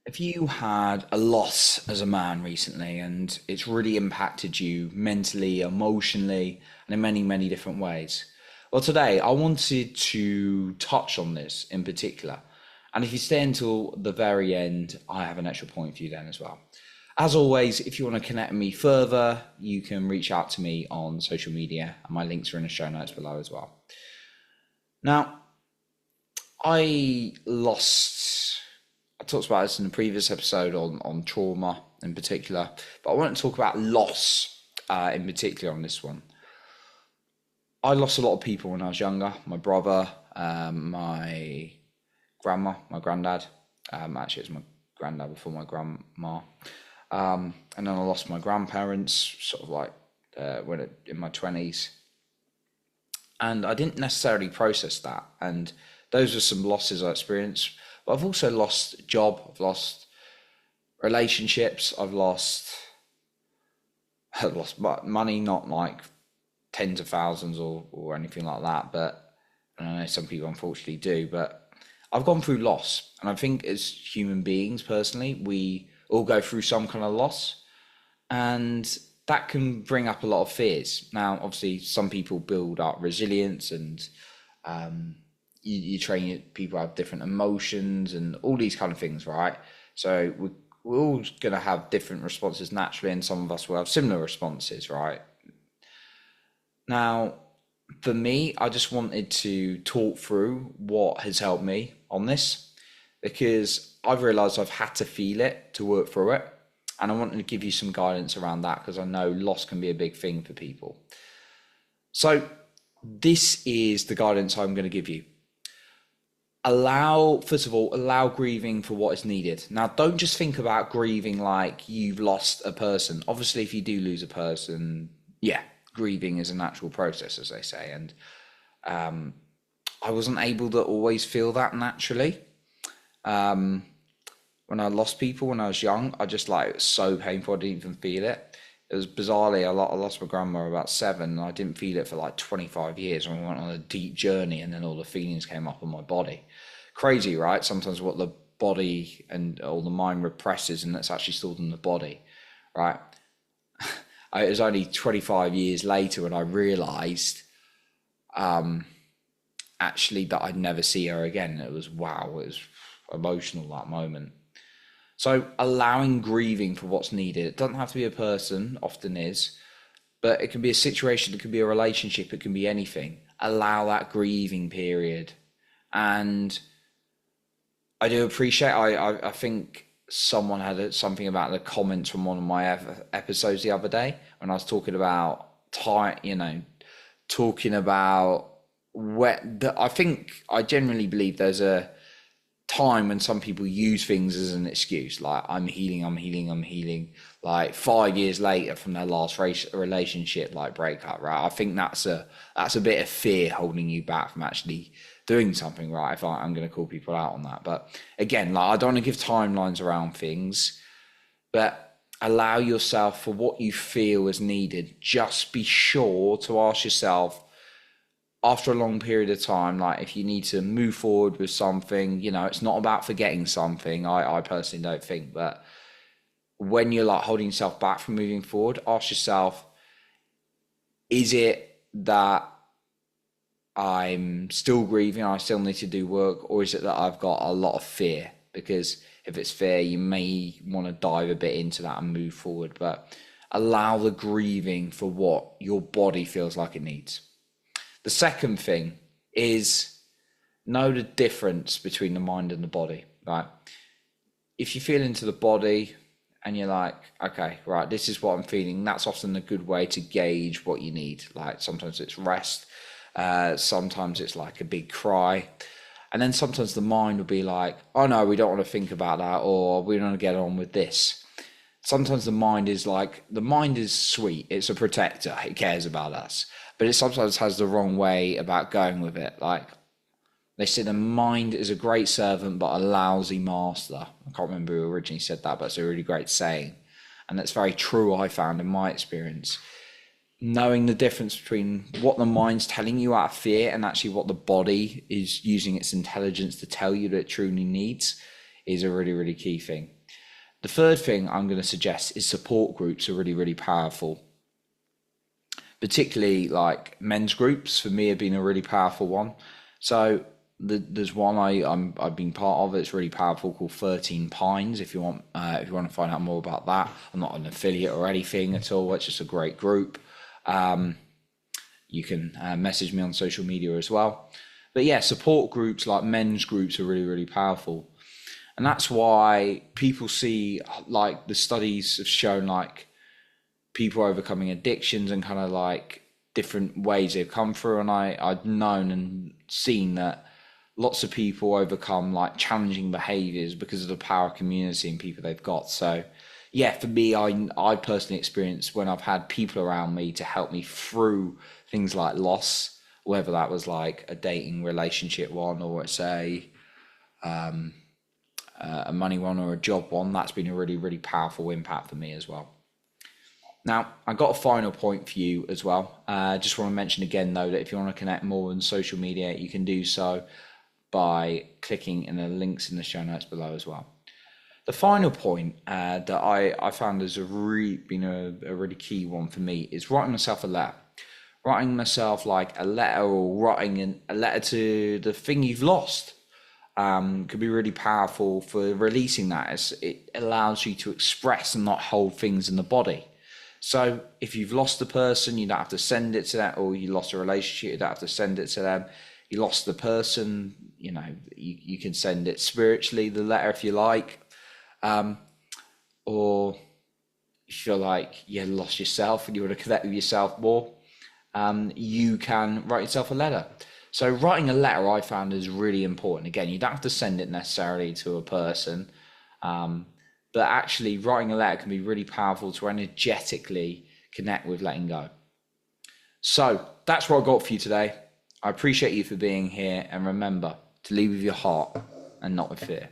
If you had a loss as a man recently and it's really impacted you mentally, emotionally, and in many, many different ways, well, today I wanted to touch on this in particular. And if you stay until the very end, I have an extra point for you then as well. As always, if you want to connect with me further, you can reach out to me on social media, and my links are in the show notes below as well. Now, I lost I talked about this in the previous episode on trauma in particular, but I want to talk about loss in particular on this one. I lost a lot of people when I was younger. My brother, my grandma, my granddad. Actually, it was my granddad before my grandma. And then I lost my grandparents, sort of like in my 20s. And I didn't necessarily process that. And those were some losses I experienced. But I've also lost a job, I've lost relationships, I've lost money, not like tens of thousands or anything like that, but and I know some people unfortunately do, but I've gone through loss. And I think as human beings, personally, we all go through some kind of loss, and that can bring up a lot of fears. Now, obviously, some people build up resilience and you train people have different emotions and all these kind of things, right? So we're all going to have different responses naturally, and some of us will have similar responses, right? Now, for me, I just wanted to talk through what has helped me on this, because I've realized I've had to feel it to work through it. And I wanted to give you some guidance around that because I know loss can be a big thing for people. So this is the guidance I'm going to give you. First of all, allow grieving for what is needed. Now, don't just think about grieving like you've lost a person. Obviously, if you do lose a person, yeah, grieving is a natural process, as they say. And I wasn't able to always feel that naturally. When I lost people when I was young, it was so painful, I didn't even feel it. It was bizarrely, I lost my grandma about 7, and I didn't feel it for like 25 years. And I went on a deep journey, and then all the feelings came up in my body. Crazy, right? Sometimes what the body or the mind represses, and that's actually stored in the body, right? It was only 25 years later when I realized actually that I'd never see her again. It was wow, it was emotional, that moment. So allowing grieving for what's needed. It doesn't have to be a person, often is, but it can be a situation, it can be a relationship, it can be anything. Allow that grieving period. And I do appreciate, I think someone had something about the comments from one of my episodes the other day when I was talking about talking about I think I generally believe there's a time when some people use things as an excuse, like I'm healing, I'm healing, I'm healing, like 5 years later from their last relationship, like breakup, right? I think that's a bit of fear holding you back from actually doing something, right? If I'm going to call people out on that, but again, like I don't want to give timelines around things, but allow yourself for what you feel is needed. Just be sure to ask yourself after a long period of time, like if you need to move forward with something, it's not about forgetting something. I personally don't think, but when you're like holding yourself back from moving forward, ask yourself, is it that I'm still grieving, I still need to do work, or is it that I've got a lot of fear? Because if it's fear, you may want to dive a bit into that and move forward, but allow the grieving for what your body feels like it needs. The second thing is know the difference between the mind and the body, right? If you feel into the body and you're like, okay, right, this is what I'm feeling, that's often a good way to gauge what you need. Like sometimes it's rest, sometimes it's like a big cry. And then sometimes the mind will be like, oh no, we don't want to think about that, or we don't want to get on with this. Sometimes the mind is sweet, it's a protector, it cares about us, but it sometimes has the wrong way about going with it. Like they say the mind is a great servant but a lousy master. I can't remember who originally said that, but it's a really great saying, and that's very true, I found, in my experience. Knowing the difference between what the mind's telling you out of fear and actually what the body is using its intelligence to tell you that it truly needs is a really, really key thing. The third thing I'm going to suggest is support groups are really, really powerful. Particularly like men's groups for me have been a really powerful one. So there's one I've been part of. It's really powerful, called 13 Pines. If you want to find out more about that, I'm not an affiliate or anything at all. It's just a great group. You can message me on social media as well. But yeah, support groups like men's groups are really, really powerful. And that's why people see, like, the studies have shown, like, people overcoming addictions and kind of like different ways they've come through. And I'd known and seen that lots of people overcome like challenging behaviors because of the power of community and people they've got. So yeah, for me, I personally experienced when I've had people around me to help me through things like loss, whether that was like a dating relationship one, or it's a money one, or a job one. That's been a really, really powerful impact for me as well. Now, I've got a final point for you as well. Just want to mention again, though, that if you want to connect more on social media, you can do so by clicking in the links in the show notes below as well. The final point that I found has been a really key one for me is writing myself a letter. Writing myself like a letter, or writing a letter to the thing you've lost. Could be really powerful for releasing that, as it allows you to express and not hold things in the body. So if you've lost a person, you don't have to send it to that, or you lost a relationship, you don't have to send it to them. You lost the person, you can send it spiritually, the letter, if you like. Or if you feel like you lost yourself and you want to connect with yourself more, you can write yourself a letter. So writing a letter, I found, is really important. Again, you don't have to send it necessarily to a person, but actually writing a letter can be really powerful to energetically connect with letting go. So that's what I got for you today. I appreciate you for being here, and remember to lead with your heart and not with fear.